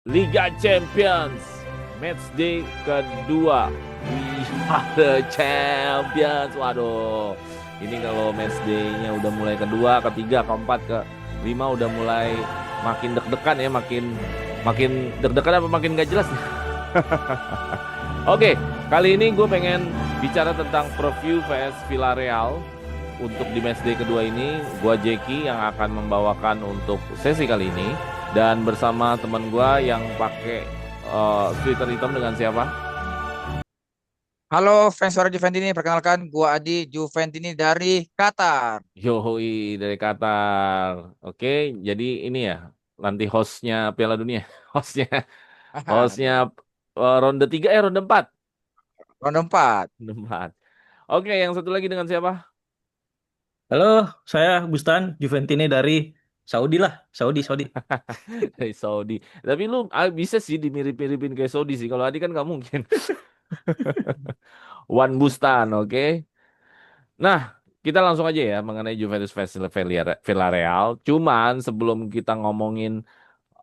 Liga Champions matchday kedua. We are the champions. Waduh, ini kalau matchday-nya udah mulai kedua, ketiga, keempat, kelima udah mulai makin deg-degan ya, makin deg-degan apa makin gak jelas. Oke, kali ini gue pengen bicara tentang preview vs Villarreal. Untuk di matchday kedua ini, gue Jeki yang akan membawakan untuk sesi kali ini. Dan bersama teman gue yang pakai sweater hitam dengan siapa? Halo fans suara Juventini, perkenalkan gua Adi Juventini dari Qatar. Yoi dari Qatar. Oke, jadi ini ya nanti hostnya Piala Dunia, hostnya hostnya ronde 3 ronde 4. Ronde 4. Ronde 4. Oke, yang satu lagi dengan siapa? Halo, saya Bustan Juventini dari Saudi lah, Saudi. Dari Saudi. Tapi lu bisa sih dimirip-miripin kayak Saudi sih. Kalau Adi kan nggak mungkin. Wan Bustan, oke. Nah, kita langsung aja ya mengenai Juventus vs Villarreal. Cuman sebelum kita ngomongin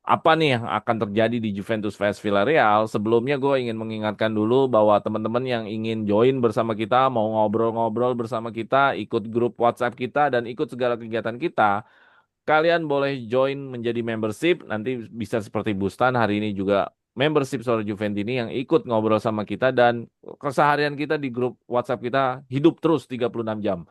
apa nih yang akan terjadi di Juventus vs Villarreal, sebelumnya gue ingin mengingatkan dulu bahwa teman-teman yang ingin join bersama kita, mau ngobrol-ngobrol bersama kita, ikut grup WhatsApp kita, dan ikut segala kegiatan kita, kalian boleh join menjadi membership. Nanti bisa seperti Bustan hari ini juga membership Suara Juventini yang ikut ngobrol sama kita dan keseharian kita di grup WhatsApp kita hidup terus 36 jam.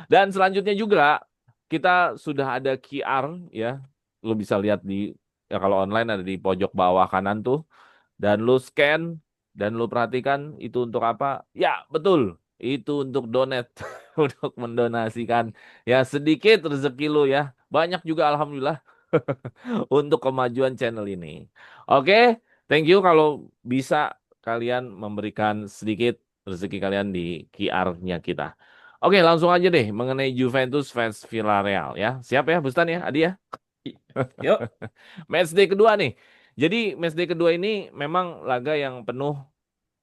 Dan selanjutnya juga kita sudah ada QR ya. Lu bisa lihat di ya kalau online ada di pojok bawah kanan tuh dan lu scan dan lu perhatikan itu untuk apa? Ya, betul. Itu untuk donate, untuk mendonasikan ya sedikit rezeki lu ya. Banyak juga alhamdulillah untuk kemajuan channel ini. Oke, thank you kalau bisa kalian memberikan sedikit rezeki kalian di QR-nya kita. Oke, langsung aja deh mengenai Juventus vs Villarreal ya. Siap ya, Bustan ya, Adi ya? Yuk, Matchday kedua nih. Jadi matchday kedua ini memang laga yang penuh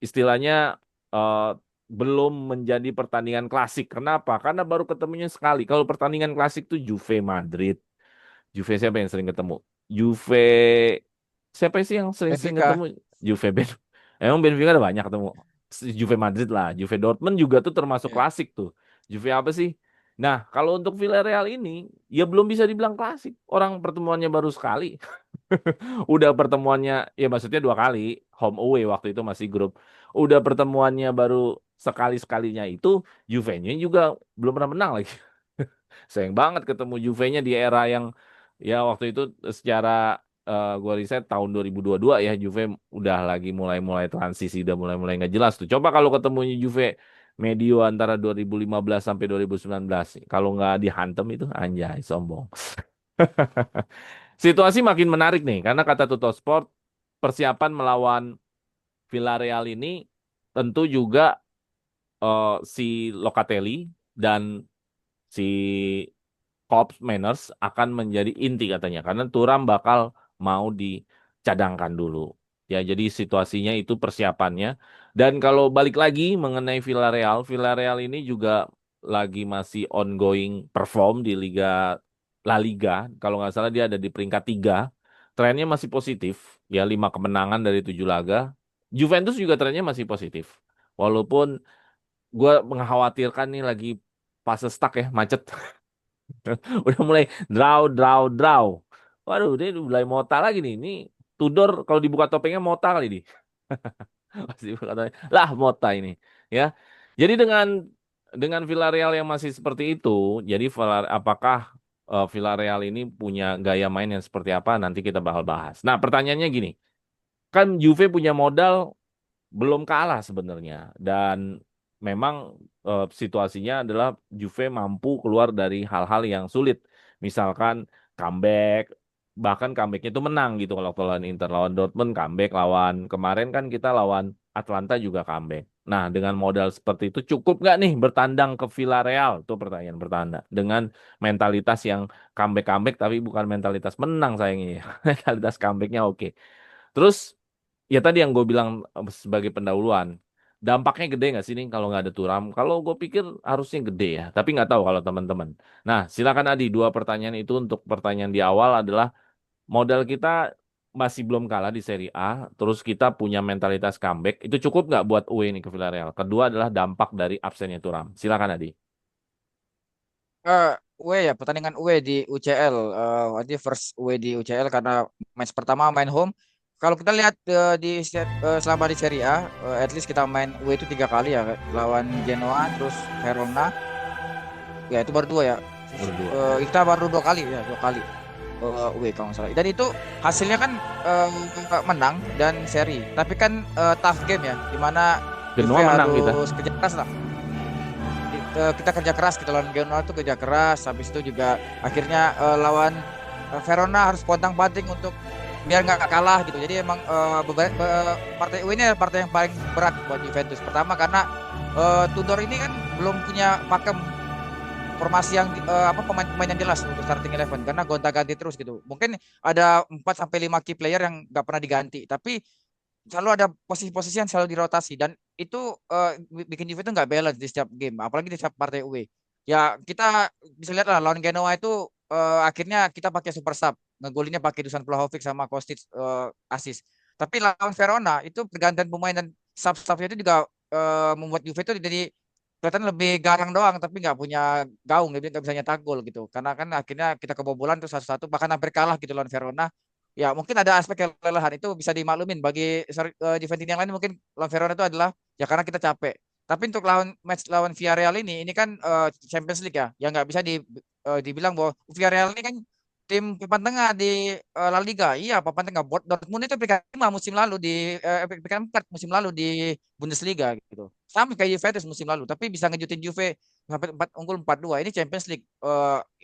istilahnya eh, belum menjadi pertandingan klasik. Kenapa? Karena baru ketemunya sekali. Kalau pertandingan klasik tuh Juve Madrid. Juve siapa yang sering ketemu? Juve siapa sih yang sering-sering ketemu? Benfica. Juve Ben. Emang Benfica ada banyak ketemu. Juve Madrid lah, Juve Dortmund juga tuh termasuk Ya. klasik tuh. Juve apa sih? Nah, kalau untuk Villarreal ini ya belum bisa dibilang klasik. Orang pertemuannya baru sekali. Udah pertemuannya ya maksudnya dua kali home away waktu itu masih grup. Udah pertemuannya baru sekali-sekalinya itu Juve-nya juga belum pernah menang lagi. Sayang banget ketemu Juve-nya di era yang ya waktu itu secara gua riset tahun 2022 ya Juve udah lagi mulai-mulai transisi udah mulai-mulai nggak jelas tuh. Coba kalau ketemunya Juve medio antara 2015 sampai 2019 kalau nggak dihantem itu anjay sombong. Situasi makin menarik nih karena kata Tuttosport persiapan melawan Villarreal ini tentu juga si Locatelli dan si Kops Manners akan menjadi inti katanya karena Thuram bakal mau dicadangkan dulu. Ya, jadi situasinya itu persiapannya. Dan kalau balik lagi mengenai Villarreal, Villarreal ini juga lagi masih ongoing perform di La Liga. Kalau nggak salah dia ada di peringkat 3. Trennya masih positif. Ya, 5 kemenangan dari 7 laga. Juventus juga trennya masih positif. Walaupun gue mengkhawatirkan nih lagi fase stuck ya, macet. Udah mulai draw. Waduh, dia udah mulai mota lagi nih. Ini Tudor kalau dibuka topengnya mota kali nih. Pasti dibuka topeng. Lah mota ini, ya. Jadi dengan Villarreal yang masih seperti itu, jadi apakah Villarreal ini punya gaya main yang seperti apa? Nanti kita bakal bahas. Nah, pertanyaannya gini, kan Juve punya modal belum kalah sebenarnya dan memang situasinya adalah Juve mampu keluar dari hal-hal yang sulit. Misalkan comeback, bahkan comebacknya itu menang gitu kalau lawan Inter, lawan Dortmund comeback, lawan kemarin kan kita lawan Atlanta juga comeback. Nah, dengan modal seperti itu cukup nggak nih bertandang ke Villarreal? Itu pertanyaan pertanda. Dengan mentalitas yang comeback-comeback tapi bukan mentalitas menang sayangnya. Mentalitas comebacknya oke. Terus ya tadi yang gue bilang sebagai pendahuluan, dampaknya gede nggak sih nih kalau nggak ada Turam? Kalau gue pikir harusnya gede ya, tapi nggak tahu kalau teman-teman. Nah, silakan Adi, dua pertanyaan itu untuk pertanyaan di awal adalah modal kita masih belum kalah di Serie A, terus kita punya mentalitas comeback, itu cukup nggak buat away nih ke Villarreal? Kedua adalah dampak dari absennya Thuram. Silakan Adi. Away ya, pertandingan away di UCL. Nanti first away di UCL karena match pertama main home. Kalau kita lihat selama di Serie A, at least kita main away itu 3 kali ya, lawan Genoa, terus Verona. Ya itu baru 2 ya. Berdua. Kita baru 2 kali ya, 2 kali away kalau nggak salah. Dan itu hasilnya kan menang dan seri. Tapi kan tough game ya, dimana Genoa Juve menang kita. harus kerja keras lah. Kita kerja keras, kita lawan Genoa tuh kerja keras. Habis itu juga akhirnya lawan Verona harus pontang-panting untuk biar nggak kalah gitu. Jadi emang partai away ini adalah partai yang paling berat buat Juventus. Pertama karena Tudor ini kan belum punya pakem formasi yang pemain-pemain yang jelas untuk starting 11 karena gonta-ganti terus gitu. Mungkin ada 4 sampai 5 key player yang nggak pernah diganti, tapi selalu ada posisi-posisi yang selalu dirotasi dan itu bikin Juve itu nggak balance di setiap game, apalagi di setiap partai away. Ya kita bisa lihat lah lawan Genoa itu akhirnya kita pakai super sub, ngegolinnya pakai Dusan Vlahovic sama Kostic assist. Tapi lawan Verona itu pergantian pemain dan sub-subnya itu juga membuat Juve itu jadi kelihatan lebih garang doang tapi nggak punya gaung, jadi nggak bisa nyetak gol gitu karena kan akhirnya kita kebobolan tuh 1-1 bahkan hampir kalah gitu lawan Verona. Ya mungkin ada aspek kelelahan itu bisa dimaklumin bagi Juventus yang lain, mungkin lawan Verona itu adalah ya karena kita capek. Tapi untuk match lawan Villarreal ini kan Champions League ya, yang nggak bisa dibilang bahwa Villarreal ini kan tim papan tengah di La Liga. Iya, papan tengah. Dortmund itu peringkat 5 musim lalu peringkat 4 musim lalu di Bundesliga gitu. Sama kayak Juventus musim lalu, tapi bisa ngejutin Juve sampai unggul 4-2. Ini Champions League.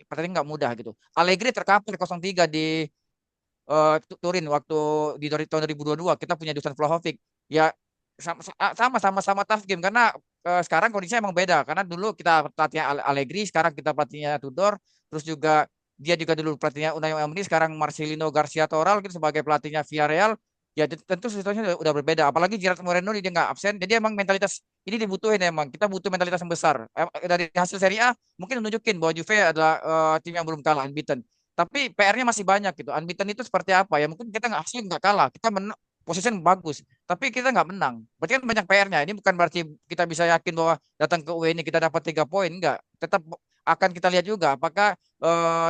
Pertandingan nggak mudah gitu. Allegri terkapar 0-3 di Turin waktu di tahun 2022 kita punya Dusan Vlahovic. Ya sama-sama tough game karena sekarang kondisinya emang beda karena dulu kita pelatihnya Allegri, sekarang kita pelatihnya Tudor, terus juga dia juga dulu pelatihnya Unai Emery, sekarang Marcelino Garcia Toral gitu sebagai pelatihnya Villarreal. Ya tentu situasinya udah berbeda, apalagi Gerard Moreno dia nggak absen, jadi emang mentalitas ini dibutuhin, emang kita butuh mentalitas yang besar. Dari hasil Serie A mungkin nunjukin bahwa Juve adalah tim yang belum kalah unbeaten, tapi PR-nya masih banyak gitu. Unbeaten itu seperti apa ya? Mungkin kita nggak kalah, kita menang, posisi bagus, tapi kita nggak menang. Berarti kan banyak PR-nya. Ini bukan berarti kita bisa yakin bahwa datang ke UE ini kita dapat 3 poin, enggak. Tetap akan kita lihat juga apakah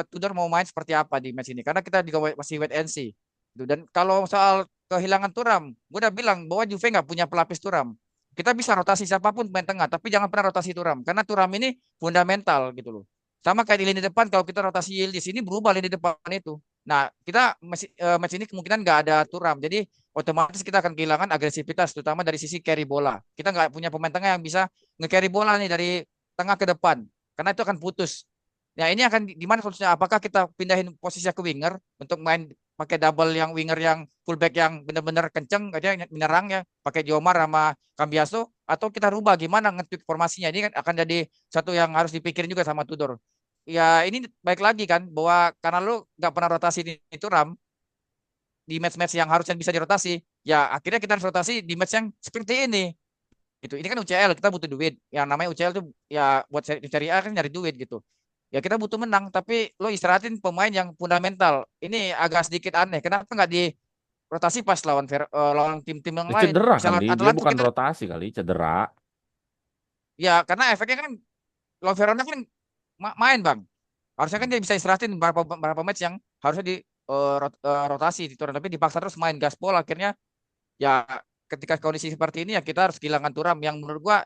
Tudor mau main seperti apa di match ini. Karena kita juga masih wait and see. Gitu. Dan kalau soal kehilangan Thuram, gue udah bilang bahwa Juve nggak punya pelapis Thuram. Kita bisa rotasi siapapun pemain tengah, tapi jangan pernah rotasi Thuram. Karena Thuram ini fundamental gitu loh. Sama kayak di lini depan, kalau kita rotasi Yildiz ini berubah lini depan itu. Nah, kita match ini kemungkinan nggak ada Thuram. Jadi otomatis kita akan kehilangan agresivitas, terutama dari sisi carry bola. Kita nggak punya pemain tengah yang bisa nge-carry bola nih dari tengah ke depan, karena itu akan putus. Nah ini akan gimana solusinya? Apakah kita pindahin posisi ke winger untuk main pakai double yang winger yang fullback yang benar-benar kenceng aja menyerang ya, pakai Jomar sama Cambiaso, atau kita rubah gimana nge-tweak formasinya? Ini kan akan jadi satu yang harus dipikirin juga sama Tudor. Ya ini baik lagi kan bahwa karena lu nggak pernah rotasi itu Ram di match-match yang harusnya bisa dirotasi, ya akhirnya kita harus rotasi di match yang seperti ini. Gitu. Ini kan UCL, kita butuh duit. Yang namanya UCL tuh ya buat cari A kan nyari duit gitu. Ya kita butuh menang, tapi lo istirahatin pemain yang fundamental. Ini agak sedikit aneh. Kenapa nggak di rotasi pas lawan tim-tim yang Dia lain? cedera Misalnya kali, dia Atalanta bukan kita rotasi kali, cedera. ya karena efeknya kan lawan Verona kan main bang. Harusnya kan dia bisa istirahatin beberapa match yang harusnya di rotasi di turun, tapi dipaksa terus main gaspol. Akhirnya ya ketika kondisi seperti ini ya kita harus kehilangan Thuram yang menurut gua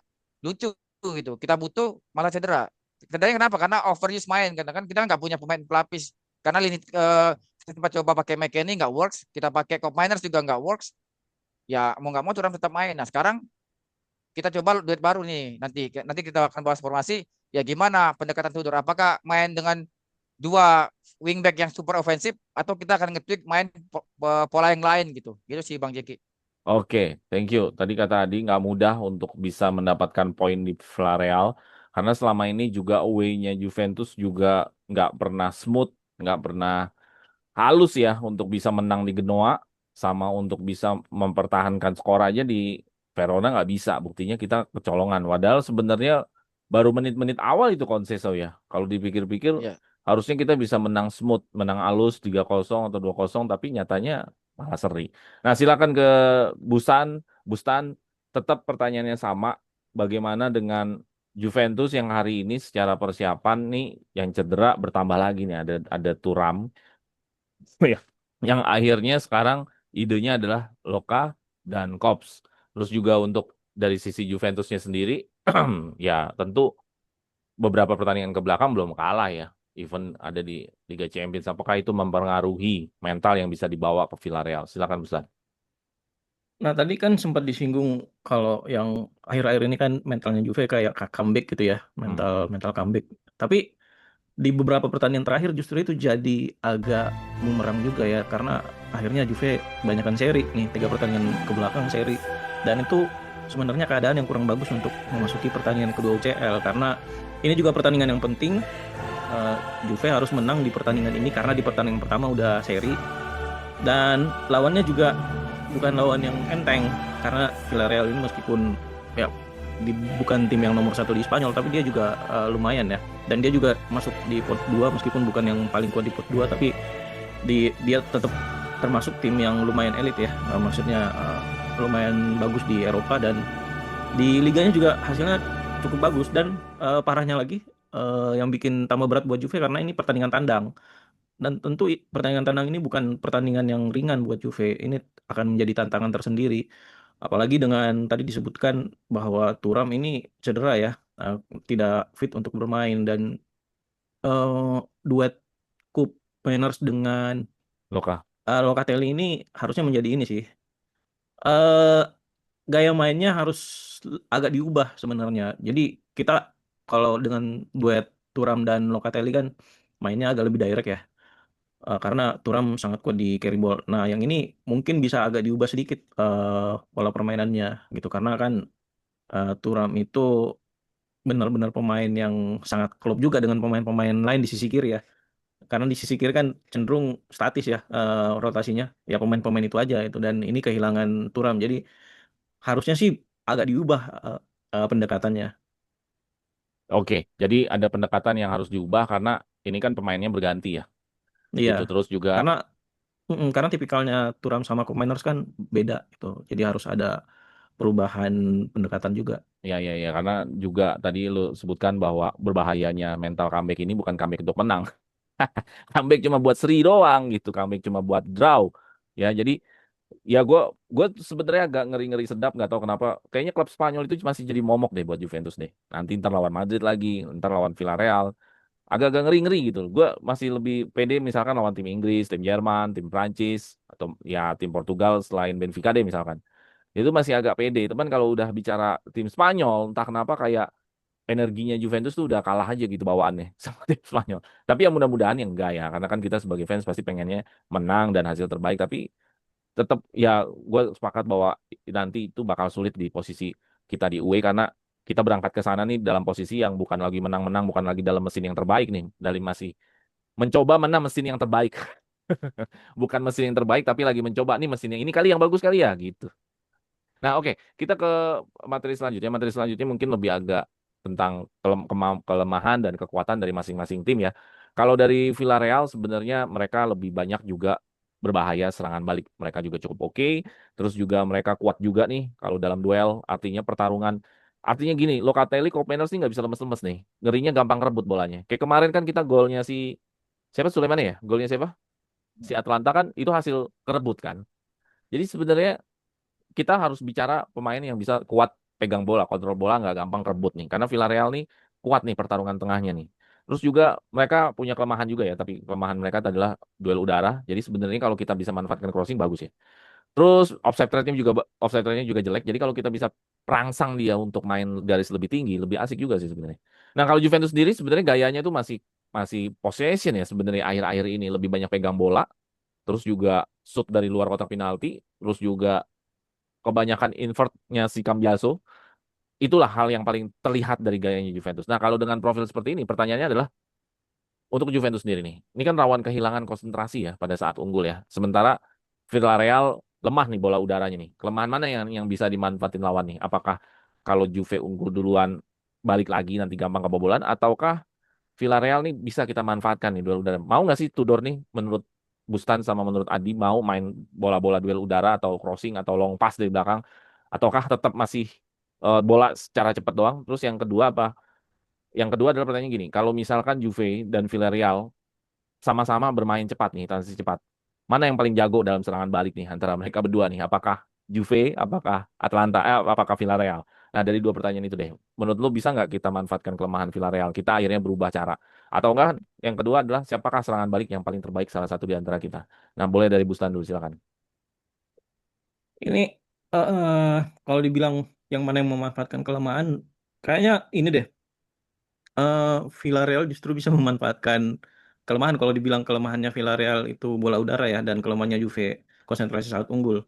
lucu gitu. Kita butuh malah cedera. Cederanya kenapa? Karena overuse main. Karena kan kita nggak punya pemain pelapis. Karena kita sempat coba pakai McKennie nggak works. Kita pakai Cop Miners juga nggak works. Ya mau nggak mau Thuram tetap main. Nah sekarang kita coba duet baru nih. Nanti kita akan bahas formasi. Ya gimana pendekatan Tudor? Apakah main dengan dua wingback yang super ofensif atau kita akan nge-tweak main pola yang lain gitu. Gitu sih Bang Jeki. Oke, thank you. Tadi kata Adi nggak mudah untuk bisa mendapatkan poin di Villarreal karena selama ini juga away-nya Juventus juga nggak pernah smooth, nggak pernah halus ya untuk bisa menang di Genoa sama untuk bisa mempertahankan skor aja di Verona nggak bisa. Buktinya kita kecolongan. Padahal sebenarnya baru menit-menit awal itu Conceição ya. Kalau dipikir-pikir Ya. harusnya kita bisa menang smooth, menang halus 3-0 atau 2-0 tapi nyatanya malah seri. Nah, silakan ke Busan. Bustan, tetap pertanyaannya sama. Bagaimana dengan Juventus yang hari ini secara persiapan nih yang cedera bertambah lagi nih, ada Thuram ya, yang akhirnya sekarang idenya adalah Loka dan Kops. Terus juga untuk dari sisi Juventusnya sendiri, ya tentu beberapa pertandingan ke belakang belum kalah ya. Even ada di Liga Champions. Apakah itu mempengaruhi mental yang bisa dibawa ke Villarreal? Silakan Busan. Nah, tadi kan sempat disinggung kalau yang akhir-akhir ini kan mentalnya Juve kayak comeback gitu ya, Hmm. mental mental comeback. Tapi di beberapa pertandingan terakhir justru itu jadi agak bumerang juga ya, karena akhirnya Juve banyakkan seri nih, 3 pertandingan ke belakang seri. Dan itu sebenarnya keadaan yang kurang bagus untuk memasuki pertandingan kedua UCL, karena ini juga pertandingan yang penting. Eh, Juve harus menang di pertandingan ini karena di pertandingan pertama udah seri, dan lawannya juga bukan lawan yang enteng, karena Villarreal ini meskipun ya bukan tim yang nomor 1 di Spanyol, tapi dia juga lumayan ya, dan dia juga masuk di pot 2 meskipun bukan yang paling kuat di pot 2, tapi dia tetap termasuk tim yang lumayan elit ya. Maksudnya lumayan bagus di Eropa, dan di liganya juga hasilnya cukup bagus. Dan parahnya lagi, yang bikin tambah berat buat Juve karena ini pertandingan tandang, dan tentu pertandingan tandang ini bukan pertandingan yang ringan buat Juve. Ini akan menjadi tantangan tersendiri. Apalagi dengan tadi disebutkan bahwa Thuram ini cedera ya, tidak fit untuk bermain, dan duet Cup Mainers dengan Loka. Locatelli ini harusnya menjadi ini sih. eh Gaya mainnya harus agak diubah sebenarnya. Jadi kita kalau dengan duet Thuram dan Locatelli kan mainnya agak lebih direct ya. Karena Thuram sangat kuat di carry ball. Nah, yang ini mungkin bisa agak diubah sedikit pola permainannya gitu, karena kan Thuram itu benar-benar pemain yang sangat klop juga dengan pemain-pemain lain di sisi kiri ya. Karena di sisi kiri kan cenderung statis ya, rotasinya. Ya pemain-pemain itu aja itu, dan ini kehilangan Thuram. Jadi harusnya sih agak diubah pendekatannya. Oke, jadi ada pendekatan yang harus diubah karena ini kan pemainnya berganti ya. Iya, Gitu terus juga karena karena tipikalnya Thuram sama Koeman kan beda gitu. Jadi harus ada perubahan pendekatan juga. ya karena juga tadi lu sebutkan bahwa berbahayanya mental comeback ini bukan comeback untuk menang. Comeback cuma buat seri doang gitu, comeback cuma buat draw. Ya, jadi ya gue sebenarnya agak ngeri-ngeri sedap, nggak tahu kenapa. Kayaknya klub Spanyol itu masih jadi momok deh buat Juventus deh. Nanti ntar lawan Madrid lagi, ntar lawan Villarreal. Agak-agak ngeri-ngeri gitu. Gue masih lebih pede misalkan lawan tim Inggris, tim Jerman, tim Prancis, atau ya tim Portugal selain Benfica deh misalkan. Itu masih agak pede. Teman kalau udah bicara tim Spanyol, entah kenapa kayak energinya Juventus tuh udah kalah aja gitu bawaannya sama tim Spanyol. Tapi ya mudah-mudahan yang enggak ya, karena kan kita sebagai fans pasti pengennya menang dan hasil terbaik. Tapi tetap ya gue sepakat bahwa nanti itu bakal sulit di posisi kita di UE karena kita berangkat ke sana nih dalam posisi yang bukan lagi menang-menang, bukan lagi dalam mesin yang terbaik nih, dari masih mencoba mana mesin yang terbaik. Bukan mesin yang terbaik tapi lagi mencoba nih mesin yang ini kali yang bagus kali ya gitu. Nah, oke, kita ke materi selanjutnya. Materi selanjutnya mungkin lebih agak tentang kelemahan dan kekuatan dari masing-masing tim ya. Kalau dari Villarreal sebenarnya mereka lebih banyak juga berbahaya serangan balik. Mereka juga cukup oke. Terus juga mereka kuat juga nih kalau dalam duel. Artinya pertarungan. Artinya gini, Locatelli, Kopenhagen sih nggak bisa lemes-lemes nih. Ngerinya gampang rebut bolanya. Kayak kemarin kan kita golnya si siapa Sulaiman ya? Golnya siapa? Si Atlanta kan itu hasil kerebut kan. Jadi sebenarnya kita harus bicara pemain yang bisa kuat pegang bola, kontrol bola nggak gampang rebut nih. Karena Villarreal nih kuat nih pertarungan tengahnya nih. Terus juga mereka punya kelemahan juga ya, tapi kelemahan mereka adalah duel udara. Jadi sebenarnya kalau kita bisa manfaatkan crossing bagus ya. Terus offside rate-nya juga jelek. Jadi kalau kita bisa perangsang dia untuk main garis lebih tinggi, lebih asik juga sih sebenarnya. Nah, kalau Juventus sendiri sebenarnya gayanya tuh masih masih possession ya sebenarnya akhir-akhir ini lebih banyak pegang bola, terus juga shoot dari luar kotak penalti, terus juga kebanyakan invertnya si Cambiaso. Itulah hal yang paling terlihat dari gayanya Juventus. Nah, kalau dengan profil seperti ini, pertanyaannya adalah untuk Juventus sendiri nih. Ini kan rawan kehilangan konsentrasi ya pada saat unggul ya. Sementara Villarreal lemah nih bola udaranya nih. Kelemahan mana yang bisa dimanfaatin lawan nih? Apakah kalau Juve unggul duluan balik lagi nanti gampang kebobolan ataukah Villarreal nih bisa kita manfaatkan nih duel udara? Mau nggak sih Tudor nih menurut Bustan sama menurut Adi mau main bola-bola duel udara atau crossing atau long pass dari belakang, ataukah tetap masih bola secara cepat doang? Terus yang kedua apa? Yang kedua adalah pertanyaan gini, kalau misalkan Juve dan Villarreal sama-sama bermain cepat nih, transisi cepat, mana yang paling jago dalam serangan balik nih antara mereka berdua nih? Apakah Juve, apakah Atlanta, apakah Villarreal? Nah, dari dua pertanyaan itu deh, menurut lu bisa nggak kita manfaatkan kelemahan Villarreal? Kita akhirnya berubah cara. Atau enggak, yang kedua adalah siapakah serangan balik yang paling terbaik salah satu di antara kita? Nah, boleh dari Bustan dulu, silakan. Ini kalau dibilang yang mana yang memanfaatkan kelemahan, kayaknya ini deh, Villarreal justru bisa memanfaatkan kelemahan. Kalau dibilang kelemahannya Villarreal itu bola udara ya, dan kelemahannya Juve konsentrasi saat unggul.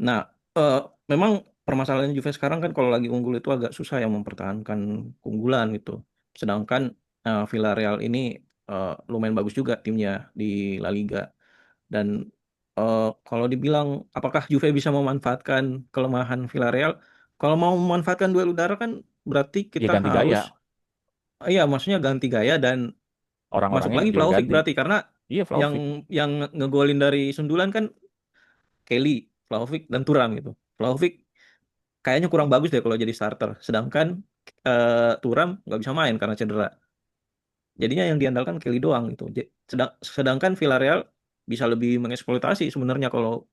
Nah, eh, memang permasalahannya Juve sekarang kan kalau lagi unggul itu agak susah yang mempertahankan keunggulan gitu. Sedangkan Villarreal ini lumayan bagus juga timnya di La Liga. Dan kalau dibilang apakah Juve bisa memanfaatkan kelemahan Villarreal? Kalau mau memanfaatkan duel udara kan berarti Ya kita ganti harus, gaya, iya maksudnya ganti gaya dan masuk orang-orangnya lagi juga Vlahovic ganti. berarti karena Iya, yang Vlahovic. ngegolin dari sundulan kan Kelly, Vlahovic dan Thuram gitu. Vlahovic kayaknya kurang bagus deh kalau jadi starter. Sedangkan Thuram nggak bisa main karena cedera. Jadinya yang diandalkan Kelly doang gitu. Sedangkan Villarreal bisa lebih mengeksploitasi sebenarnya kalau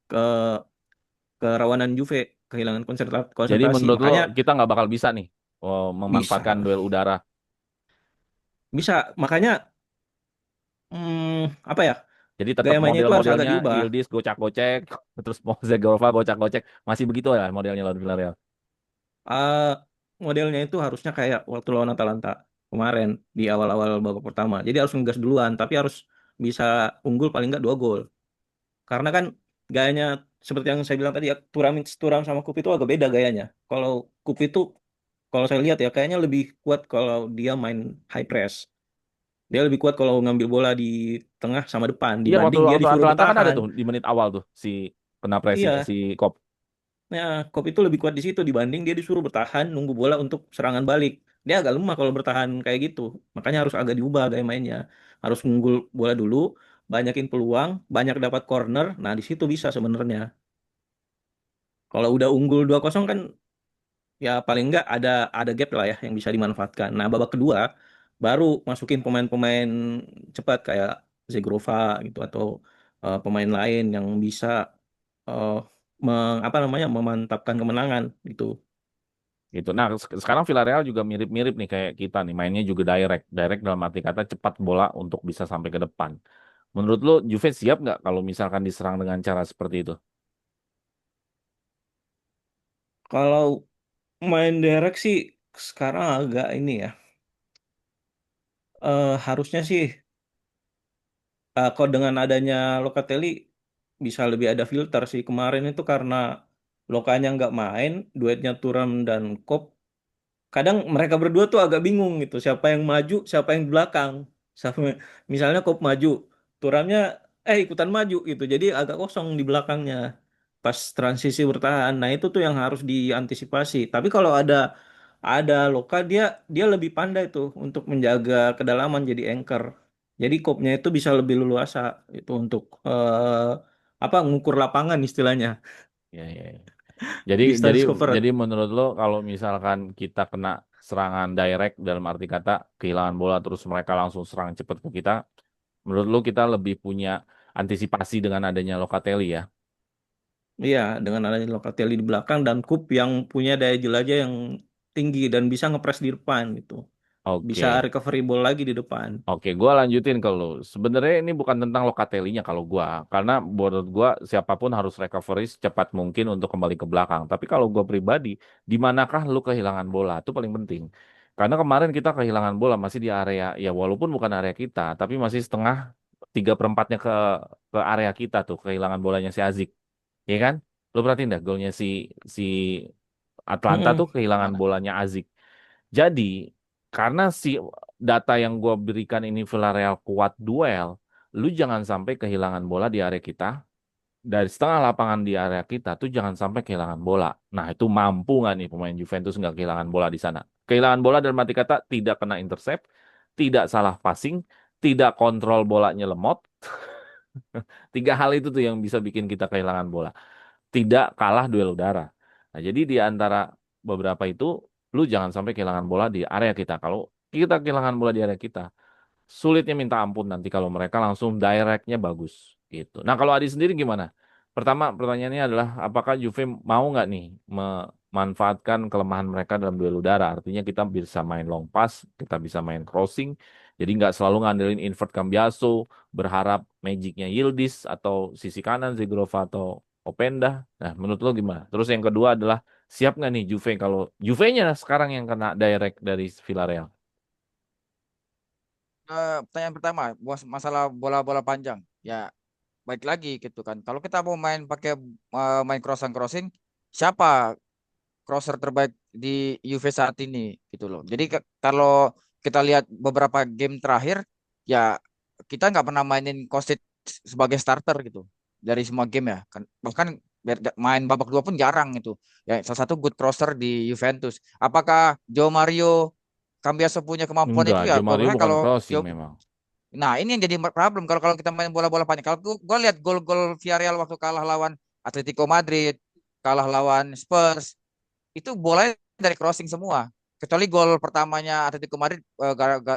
ke kerawanan Juve kehilangan Jadi konsentrasi. menurut lo Makanya kita nggak bakal bisa nih memanfaatkan bisa, duel udara. bisa. Makanya apa ya? Jadi tetap Gaya mainnya itu harus agak model-modelnya diubah. Yildiz gocak-gocek, terus Mozegorova gocak-gocek, masih begitu ya modelnya lawan Villarreal. eh Modelnya itu harusnya kayak waktu lawan Atalanta kemarin di awal-awal babak pertama. Jadi harus ngegas duluan, tapi harus bisa unggul paling nggak 2 gol. Karena kan gayanya seperti yang saya bilang tadi ya, Turam sama Kup itu agak beda gayanya. Kalau Kup itu kalau saya lihat ya kayaknya lebih kuat kalau dia main high press. Dia lebih kuat kalau ngambil bola di tengah sama depan Iya, waktu dibanding dia waktu disuruh Atalanta kan ada bertahan. tuh di menit awal tuh si kena pressingnya Iya, si Kop. nah, Klopp itu lebih kuat di situ dibanding dia disuruh bertahan nunggu bola untuk serangan balik. Dia agak lemah kalau bertahan kayak gitu. Makanya harus agak diubah gaya mainnya. Harus ngunggul bola dulu, banyakin peluang, banyak dapat corner. Nah, di situ bisa sebenarnya. Kalau udah unggul 2-0 kan ya paling enggak ada gap lah ya yang bisa dimanfaatkan. Nah, babak kedua baru masukin pemain-pemain cepat kayak Zegrova gitu atau pemain lain yang bisa eh, apa namanya memantapkan kemenangan gitu. Gitu. Nah, sekarang Villarreal juga mirip-mirip nih kayak kita nih, mainnya juga direct. Direct dalam arti kata cepat bola untuk bisa sampai ke depan. Menurut lo Juve siap nggak kalau misalkan diserang dengan cara seperti itu? Kalau main direct sih sekarang agak ini ya. Harusnya sih kok dengan adanya Locatelli bisa lebih ada filter sih. Kemarin itu karena Lokanya nggak main, duetnya Thuram dan Kop. Kadang mereka berdua tuh agak bingung gitu. Siapa yang maju, siapa yang di belakang. Misalnya Kop maju, Thuramnya ikutan maju gitu. Jadi agak kosong di belakangnya pas transisi bertahan. Nah, itu tuh yang harus diantisipasi. Tapi kalau ada Loka dia dia lebih pandai tuh untuk menjaga kedalaman jadi anchor. Jadi kopnya itu bisa lebih leluasa itu untuk apa ngukur lapangan istilahnya. Ya, ya, ya. Jadi jadi Distance cover. jadi menurut lo kalau misalkan kita kena serangan direct dalam arti kata kehilangan bola terus mereka langsung serang cepat ke kita, menurut lo kita lebih punya antisipasi dengan adanya Locatelli ya? Iya, dengan adanya Locatelli di belakang dan Kup yang punya daya jelajah yang tinggi dan bisa ngepres di depan gitu. Bisa Oke. recovery ball lagi di depan. Oke, gua lanjutin ke lu. Sebenarnya ini bukan tentang Locatelli-nya kalau gua, karena menurut gua siapapun harus recovery secepat mungkin untuk kembali ke belakang. Tapi kalau gua pribadi, di manakah lu kehilangan bola? Itu paling penting. Karena kemarin kita kehilangan bola masih di area, ya walaupun bukan area kita, tapi masih setengah 3/4-nya ke area kita tuh kehilangan bolanya si Azik, ya kan? Lu perhatiin dah golnya si Atlanta Mm-mm. tuh kehilangan bolanya Azik. Jadi, karena si data yang gue berikan ini Villarreal kuat duel, lu jangan sampai kehilangan bola di area kita. Dari setengah lapangan di area kita tuh jangan sampai kehilangan bola. Nah, itu mampu nggak nih pemain Juventus nggak kehilangan bola di sana? Kehilangan bola dalam arti kata tidak kena intercept, tidak salah passing, tidak kontrol bolanya lemot, Tiga hal itu tuh yang bisa bikin kita kehilangan bola. Tidak kalah duel udara. Nah, jadi di antara beberapa itu, lu jangan sampai kehilangan bola di area kita. Kalau kita kehilangan bola di area kita, sulitnya minta ampun nanti kalau mereka langsung directnya bagus gitu. Nah, kalau Adi sendiri gimana? Pertama, pertanyaannya adalah apakah Juve mau nggak nih memanfaatkan kelemahan mereka dalam duel udara? Artinya kita bisa main long pass, kita bisa main crossing, jadi nggak selalu ngandelin invert Cambiaso, berharap magicnya Yildiz atau sisi kanan Zigrova atau Openda. Nah, menurut lo gimana? Terus yang kedua adalah siap nggak nih Juve kalau Juve-nya sekarang yang kena direct dari Villarreal? Pertanyaan pertama, masalah bola-bola panjang. Ya, baik lagi gitu kan. Kalau kita mau main pakai main crossing, siapa crosser terbaik di Juve saat ini gitu loh. Jadi kalau kita lihat beberapa game terakhir, ya kita nggak pernah mainin Kostic sebagai starter gitu dari semua game ya. Kan bahkan main babak dua pun jarang itu. Ya salah satu good crosser di Juventus. Apakah Joe Mario Cambiaso punya kemampuan Enggak, itu ya? Joe Mario Bahkan bukan kalau crossing memang. nah, ini yang jadi problem kalau kalau kita main bola-bola panjang. Kalau gua lihat gol-gol Villarreal waktu kalah lawan Atletico Madrid, kalah lawan Spurs, itu bolanya dari crossing semua. Kecuali gol pertamanya Atletico Madrid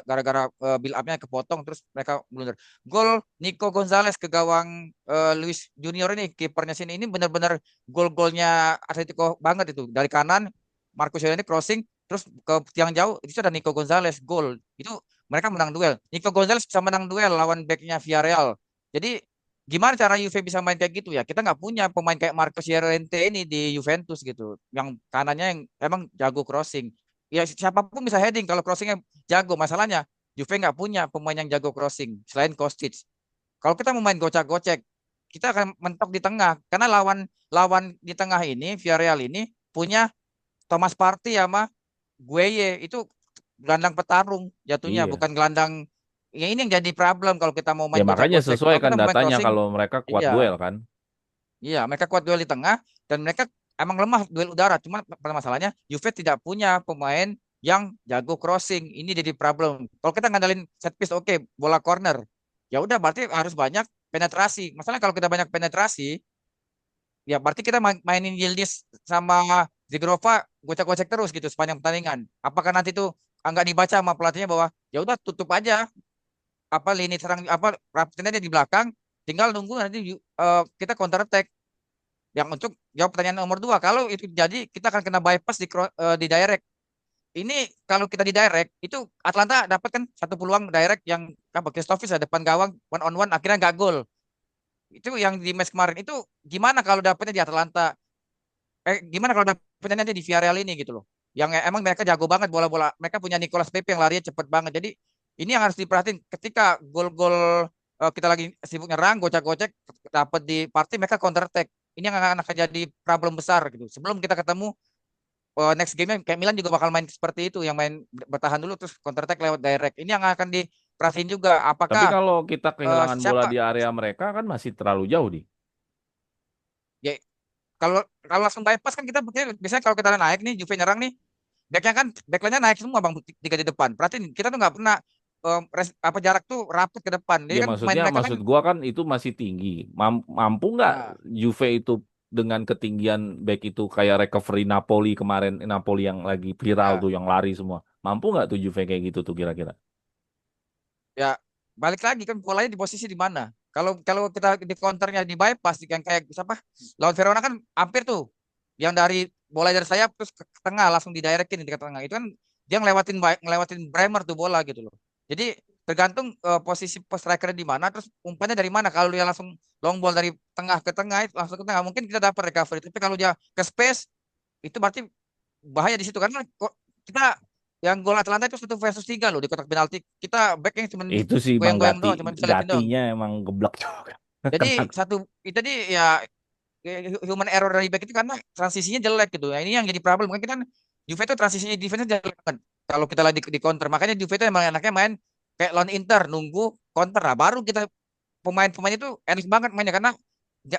gara-gara build up-nya kepotong terus mereka blunder. Gol Nico Gonzalez ke gawang Luis Junior ini kipernya sini ini benar-benar gol-golnya Atletico banget itu. Dari kanan Marcos Llorente crossing terus ke tiang jauh itu ada Nico Gonzalez gol. Itu mereka menang duel. Nico Gonzalez bisa menang duel lawan backnya Villarreal. Jadi gimana cara Juve bisa main kayak gitu ya? Kita nggak punya pemain kayak Marcos Llorente ini di Juventus gitu. Yang kanannya yang emang jago crossing. Ya siapapun bisa heading kalau crossingnya jago. Masalahnya Juve nggak punya pemain yang jago crossing selain Kostic. Kalau kita mau main gocek-gocek, kita akan mentok di tengah. Karena lawan lawan di tengah ini, Villarreal ini punya Thomas Partey sama Gueye. Itu gelandang petarung jatuhnya, Iya. bukan gelandang. Ya ini yang jadi problem kalau kita mau Ya main makanya gocek-gocek. Kalau sesuaikan kita mau main datanya crossing, kalau mereka kuat iya, duel kan. iya, mereka kuat duel di tengah dan mereka emang lemah duel udara. Cuma masalahnya Juve tidak punya pemain yang jago crossing. Ini jadi problem. Kalau kita ngandalin set piece, oke, bola corner. Ya udah berarti harus banyak penetrasi. Masalahnya kalau kita banyak penetrasi, ya berarti kita mainin Yildiz sama Zigrova gocek-gocek terus gitu sepanjang pertandingan. Apakah nanti tuh nggak dibaca sama pelatihnya bahwa ya udah tutup aja apa lini serang apa rapitin aja di belakang, tinggal nunggu nanti kita counter attack. Yang untuk jawab pertanyaan nomor dua, kalau itu jadi kita akan kena bypass di direct. Ini kalau kita di direct itu Atlanta dapat kan satu peluang direct yang apa Kristofis ada depan gawang one on one akhirnya nggak gol. Itu yang di match kemarin itu gimana kalau dapetnya di Atlanta? Gimana kalau dapetnya nanti di Villarreal ini gitu loh. Yang emang mereka jago banget bola-bola. Mereka punya Nicolas Pepe yang larinya cepet banget. Jadi ini yang harus diperhatiin ketika gol-gol kita lagi sibuk nyerang, gocek-gocek dapat di party mereka counter attack. Ini yang akan jadi problem besar gitu. Sebelum kita ketemu next game kayak Milan juga bakal main seperti itu yang main bertahan dulu terus counter attack lewat direct. Ini yang akan diperhatiin juga Tapi apakah kalau kita kehilangan bola siapa di area mereka kan masih terlalu jauh di. ya kalau kalau langsung bypass kan kita biasanya kalau kita naik nih Juve nyerang nih backnya kan backline-nya naik semua bang tiga di depan. Perhatiin kita tuh nggak pernah apa jarak tuh rapet ke depan. Jadi Ya kan main maksudnya mereka kan maksud gua kan itu masih tinggi. Mampu nggak nah, Juve itu dengan ketinggian back itu kayak recovery Napoli kemarin, Napoli yang lagi viral ya tuh yang lari semua. Mampu nggak tuh Juve kayak gitu tuh kira-kira? ya balik lagi kan polanya di posisi di mana. Kalau kalau kita di counternya di bypass yang kayak siapa lawan Verona kan hampir tuh yang dari bola dari sayap terus ke tengah langsung didirectin di tengah itu kan dia ngelewatin Bremer tuh bola gitu loh. Jadi tergantung posisi post striker di mana terus umpannya dari mana. Kalau dia langsung long ball dari tengah ke tengah itu langsung ke tengah mungkin kita dapat recovery. Tapi kalau dia ke space itu berarti bahaya di situ karena kok kita yang gol Atalanta itu 1 versus 3 loh di kotak penalti. Kita backnya cuma Itu sih Bang goyang-goyang Gati, doang, cuma bisa liatin doang. Gatinya emang geblek juga. Jadi Kena. itu tadi ya human error dari back itu karena transisinya jelek gitu. Nah, ini yang jadi problem kan kita Juve itu transisinya defense jelek banget. Kalau kita lagi di counter, makanya Juve itu emang enaknya main kayak lawan Inter nunggu counter. Nah, baru kita pemain-pemain itu enak banget mainnya karena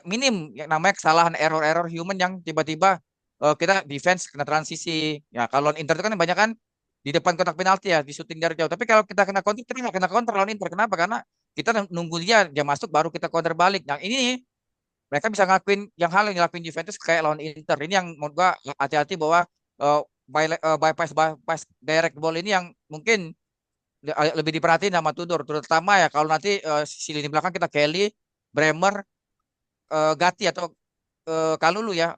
minim yang namanya kesalahan error-error human yang tiba-tiba kita defense kena transisi. Ya kalau lawan Inter itu kan banyak kan di depan kotak penalti ya, di shooting dari jauh. Tapi kalau kita kena counter, kita nggak kena counter lawan Inter. Kenapa? Karena kita nunggu dia masuk baru kita counter balik. Nah ini mereka bisa ngelakuin hal yang dilakuin Juventus kayak lawan Inter. Ini yang menurut gua hati-hati bahwa bypass direct ball ini yang mungkin lebih diperhatiin sama Tudor, terutama ya kalau nanti si lini belakang kita Kelly, Bremer, Gatti atau Kalulu ya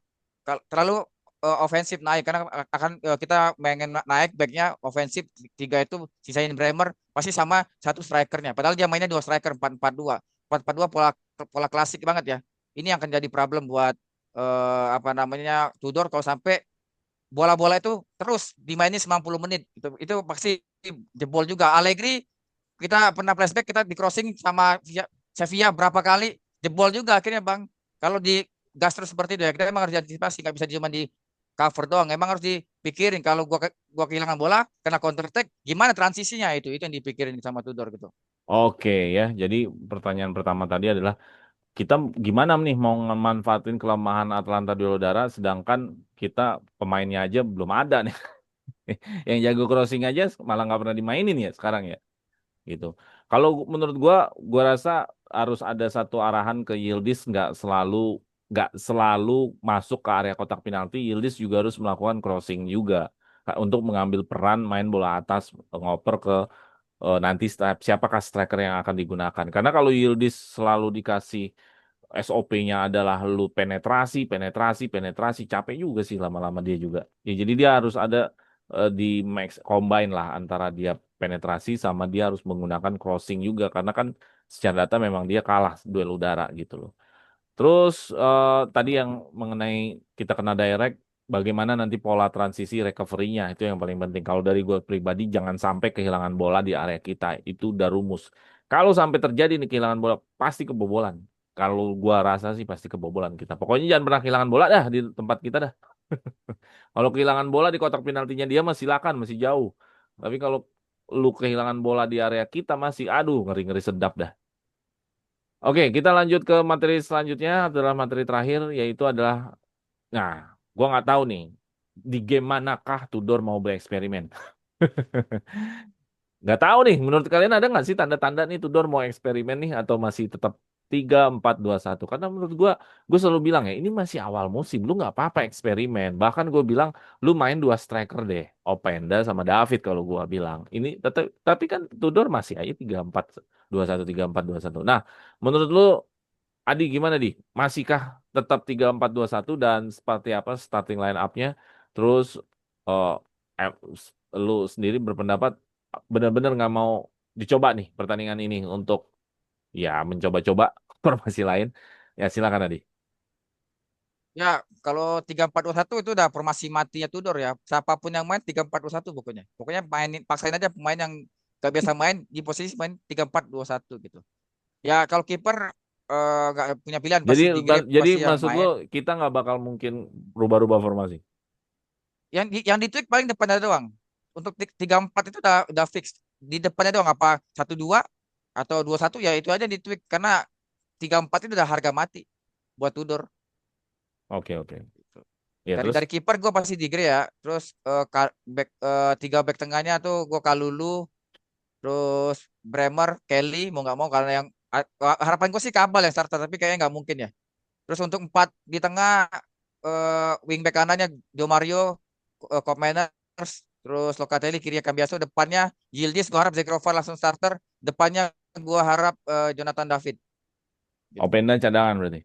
terlalu ofensif naik karena akan kita pengen naik backnya ofensif tiga itu sisain Bremer pasti sama satu strikernya. Padahal dia mainnya dua striker 4-4-2 pola pola klasik banget ya. Ini yang akan jadi problem buat apa namanya Tudor kalau sampai bola-bola itu terus dimainin 90 menit itu pasti jebol juga. Allegri kita pernah flashback kita di crossing sama Sevilla berapa kali jebol juga akhirnya Bang. Kalau di gas terus seperti itu ya kita emang harus antisipasi nggak bisa cuma di cover doang. Emang harus dipikirin kalau gua kehilangan bola kena counter attack gimana transisinya itu yang dipikirin sama Tudor gitu. Oke ya, jadi pertanyaan pertama tadi adalah kita gimana nih mau memanfaatin kelemahan Atlanta di udara, sedangkan kita pemainnya aja belum ada nih. Yang jago crossing aja malah nggak pernah dimainin ya sekarang ya, gitu. Kalau menurut gua rasa harus ada satu arahan ke Yildiz, nggak selalu masuk ke area kotak penalti. Yildiz juga harus melakukan crossing juga untuk mengambil peran main bola atas, ngoper ke nanti siapakah striker yang akan digunakan. Karena kalau Yildiz selalu dikasih SOP-nya adalah lu penetrasi, penetrasi, penetrasi, capek juga sih lama-lama dia juga. Ya, jadi dia harus ada di max combine lah antara dia penetrasi sama dia harus menggunakan crossing juga karena kan secara data memang dia kalah duel udara gitu loh. Terus tadi yang mengenai kita kena direct, bagaimana nanti pola transisi recovery-nya itu yang paling penting. Kalau dari gue pribadi jangan sampai kehilangan bola di area kita, itu udah rumus. Kalau sampai terjadi nih kehilangan bola pasti kebobolan. Kalau gua rasa sih pasti kebobolan kita. Pokoknya jangan pernah kehilangan bola dah di tempat kita dah. Kalau kehilangan bola di kotak penaltinya dia masih silakan, masih jauh. Tapi kalau lu kehilangan bola di area kita masih, aduh ngeri-ngeri sedap dah. Oke, kita lanjut ke materi selanjutnya adalah materi terakhir yaitu adalah, nah, gua nggak tahu nih di game manakah Tudor mau bereksperimen. Nggak tahu nih, menurut kalian ada nggak sih tanda-tanda nih Tudor mau eksperimen nih atau masih tetap 3-4-2-1? Karena menurut gue selalu bilang ya ini masih awal musim, lu nggak apa-apa eksperimen. Bahkan gue bilang lu main dua striker deh, Openda sama David kalau gue bilang. Ini tapi kan Tudor masih aja 3-4-2-1, 3-4-2-1. Nah, menurut lu Adi gimana di? Masihkah tetap 3-4-2-1 dan seperti apa starting line up-nya? Terus eh, eh, lu sendiri berpendapat benar-benar nggak mau dicoba nih pertandingan ini untuk ya mencoba-coba formasi lain. Ya silakan Adi. Ya, kalau 3-4-2-1 itu udah formasi matinya Tudor ya. Siapapun yang main 3-4-2-1 pokoknya. Pokoknya mainin paksain aja pemain yang gak biasa main di posisi main 3-4-2-1. Gitu. Ya, kalau kiper nggak punya pilihan Jadi pasti di grip jadi pasti yang maksud lo main. kita nggak bakal mungkin rubah-rubah formasi. Yang di tweak paling depannya doang. Untuk 3-4 itu udah fix. Di depannya doang apa 1-2 atau 2-1 ya itu aja di tweak karena 3-4 itu udah harga mati buat Tudor. Oke oke. Ya dari terus dari kiper gue pasti di Gray ya terus tiga back tengahnya tuh gue Kalulu terus Bremer Kelly mau nggak mau karena yang harapan gue sih Kabal yang starter tapi kayaknya nggak mungkin ya terus untuk empat di tengah wingback kanannya Joe Mario Koopmeiners terus Locatelli kiri Cambiaso depannya Yildiz gue harap Zekrova langsung starter depannya gue harap Jonathan David gitu. Openda cadangan berarti.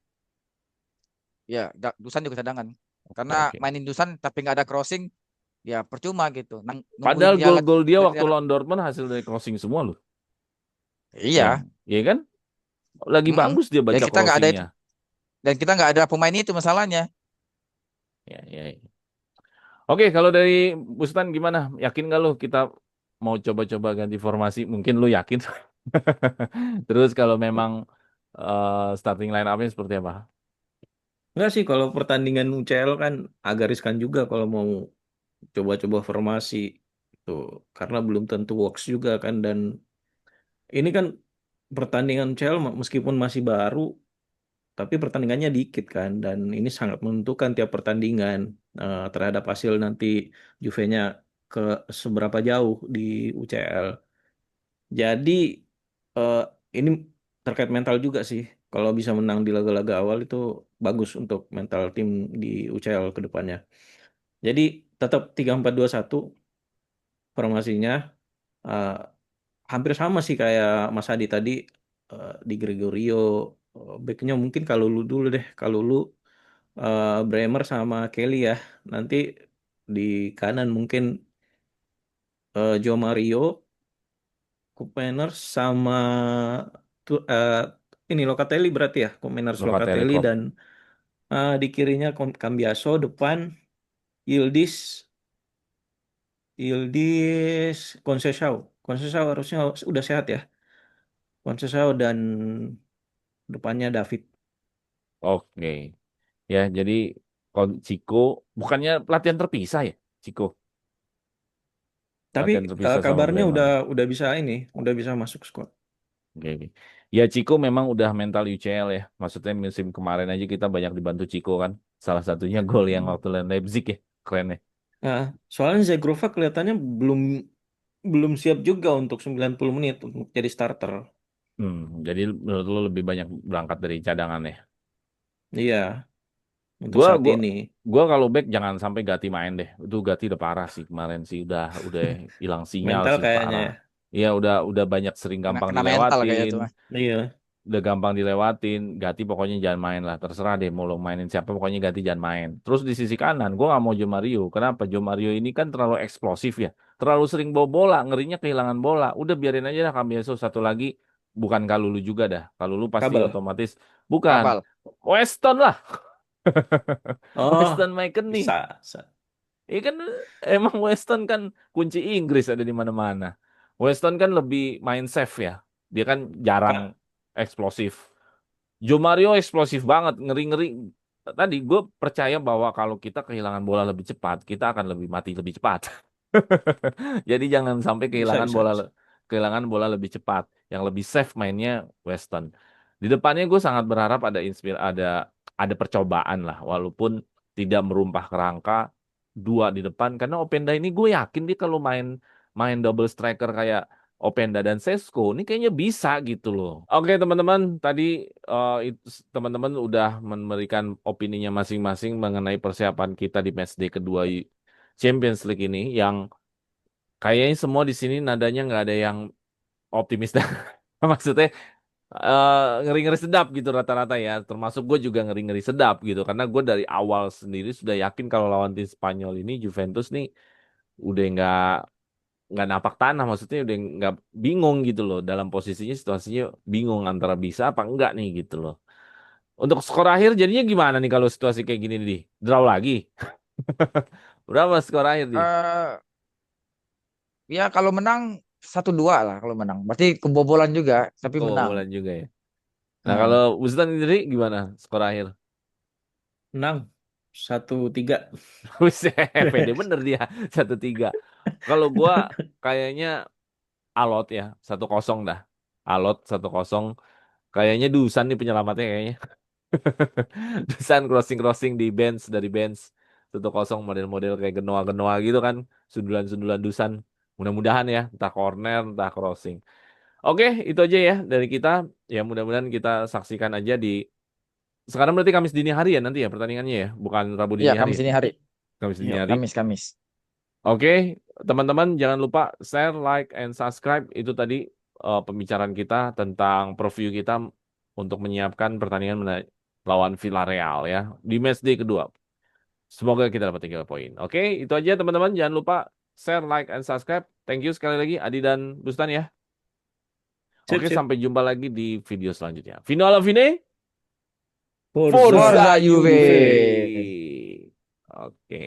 Ya Dusan juga cadangan Oke karena oke. mainin Dusan tapi nggak ada crossing ya percuma gitu. Nungguin Padahal dia gol-gol dia waktu latihan. lawan Dortmund hasil dari crossing semua loh. Yang Iya. ya kan lagi Mm-mm. bagus dia Dan baca kita nggak ada itu crossingnya. dan kita nggak ada pemain itu masalahnya. Ya, ya, ya. Oke, kalau dari Bustan gimana? Yakin nggak lu kita mau coba-coba ganti formasi? Mungkin lu yakin. Terus kalau memang starting line up-nya seperti apa? Enggak sih, kalau pertandingan UCL kan agak riskan juga kalau mau coba-coba formasi itu karena belum tentu works juga kan, dan ini kan pertandingan UCL meskipun masih baru tapi pertandingannya dikit kan, dan ini sangat menentukan tiap pertandingan terhadap hasil nanti Juve-nya ke seberapa jauh di UCL. Jadi ini terkait mental juga sih. Kalau bisa menang di laga-laga awal itu bagus untuk mental tim di UCL ke depannya. Jadi tetap 3-4-2-1 formasinya. eh, Hampir sama sih kayak Mas Adi tadi, di Gregorio. Backnya mungkin kalau lu dulu deh, kalau lu Bremer sama Kelly ya. Nanti di kanan mungkin Joe Mario, Koeman sama ini Locatelli berarti ya, Koeman Locatelli Locatelli, Klopp. dan di kirinya Cambiaso, depan Yildiz, Conceição. Conceição harusnya udah sehat ya. Conceição dan depannya David. Oke. Ya, jadi Chico bukannya pelatihan terpisah ya, Chico. Tapi Pelatihan terpisah sama kabarnya Bremer. udah bisa ini, udah bisa masuk squad. Oke, oke. Ya, Chico memang udah mental UCL ya. Maksudnya musim kemarin aja kita banyak dibantu Chico kan. Salah satunya gol yang Hmm. waktu lawan Leipzig ya. Keren ya. Nah, soalnya Zagrova kelihatannya belum belum siap juga untuk 90 menit untuk jadi starter. Jadi menurut lo lebih banyak berangkat dari cadangan ya. Iya, untuk Gua saat gua ini. gua kalau back jangan sampai Gatti main deh. Itu Gatti udah parah sih kemarin sih, udah hilang sinyal Mental sih kayaknya parah. ya. Iya, udah banyak sering Kena, gampang kena mental kayak dilewatin. itu mah. Iya, Udah gampang dilewatin. Gatti pokoknya jangan main lah. Terserah deh mau lo mainin siapa, pokoknya Gatti jangan main. Terus di sisi kanan, gue nggak mau Joe Mario. Kenapa? Joe Mario ini kan terlalu eksplosif ya. Terlalu sering bawa bola, ngerinya kehilangan bola. Udah biarin aja dah Cambiaso satu lagi. Bukan Kalulu juga dah. Kalulu pasti kabel. otomatis. Bukan. Kapal. Weston lah. Oh, Weston McKennie. bisa. Iya kan emang Weston kan kunci Inggris ada di mana-mana. Weston kan lebih main safe ya. Dia kan jarang Kak, eksplosif. Joe Mario eksplosif banget, ngeri-ngeri. Tadi gue percaya bahwa kalau kita kehilangan bola lebih cepat, kita akan lebih mati lebih cepat. Jadi jangan sampai bisa, bisa, bisa. kehilangan bola lebih cepat. Yang lebih safe mainnya Weston. Di depannya gue sangat berharap ada percobaan lah, walaupun tidak merumpah kerangka dua di depan. Karena Openda ini gue yakin dia kalau main main double striker kayak Openda dan Sesko ini kayaknya bisa gitu loh. Oke teman-teman, tadi teman-teman udah memberikan opininya masing-masing mengenai persiapan kita di matchday kedua Champions League ini yang kayaknya semua di sini nadanya nggak ada yang optimis dah. Maksudnya ngeri-ngeri sedap gitu rata-rata ya. Termasuk gue juga ngeri-ngeri sedap gitu. Karena gue dari awal sendiri sudah yakin kalau lawan tim Spanyol ini Juventus nih udah nggak napak tanah. Maksudnya udah nggak bingung gitu loh. Dalam posisinya situasinya bingung antara bisa apa enggak nih gitu loh. Untuk skor akhir jadinya gimana nih kalau situasi kayak gini nih? Draw lagi. Berapa skor akhir nih? Eh ya kalau menang 1-2 lah kalau menang. Berarti kebobolan juga tapi menang. Kebobolan juga ya. Nah kalau Hmm. Ustaz sendiri gimana skor akhir? Menang 1-3. Buset, pede bener dia 1-3. Kalau gua kayaknya alot ya 1-0 dah. Alot 1-0. Kayaknya Dusan nih penyelamatnya kayaknya. Dusan crossing-crossing di bench dari bench 1-0 model-model kayak Genoa-Genoa gitu kan. Sundulan-sundulan Dusan. Mudah-mudahan ya, entah corner, entah crossing. Oke, itu aja ya dari kita. Ya mudah-mudahan kita saksikan aja di sekarang berarti Kamis dini hari ya nanti ya pertandingannya ya, bukan Rabu Iya, dini hari Kamis ya. ini hari. Kamis dini Iya. hari. Kamis, Kamis. Oke, teman-teman jangan lupa share, like, and subscribe. Itu tadi pembicaraan kita tentang preview kita untuk menyiapkan pertandingan lawan Villarreal ya di matchday kedua. Semoga kita dapat 3 poin. Oke, itu aja teman-teman. Jangan lupa share, like, and subscribe. Thank you sekali lagi Adi dan Bustan ya. Sip, Oke, sip. sampai jumpa lagi di video selanjutnya. Vino alla fine, Forza Forza Forza Juve. Juve. Oke.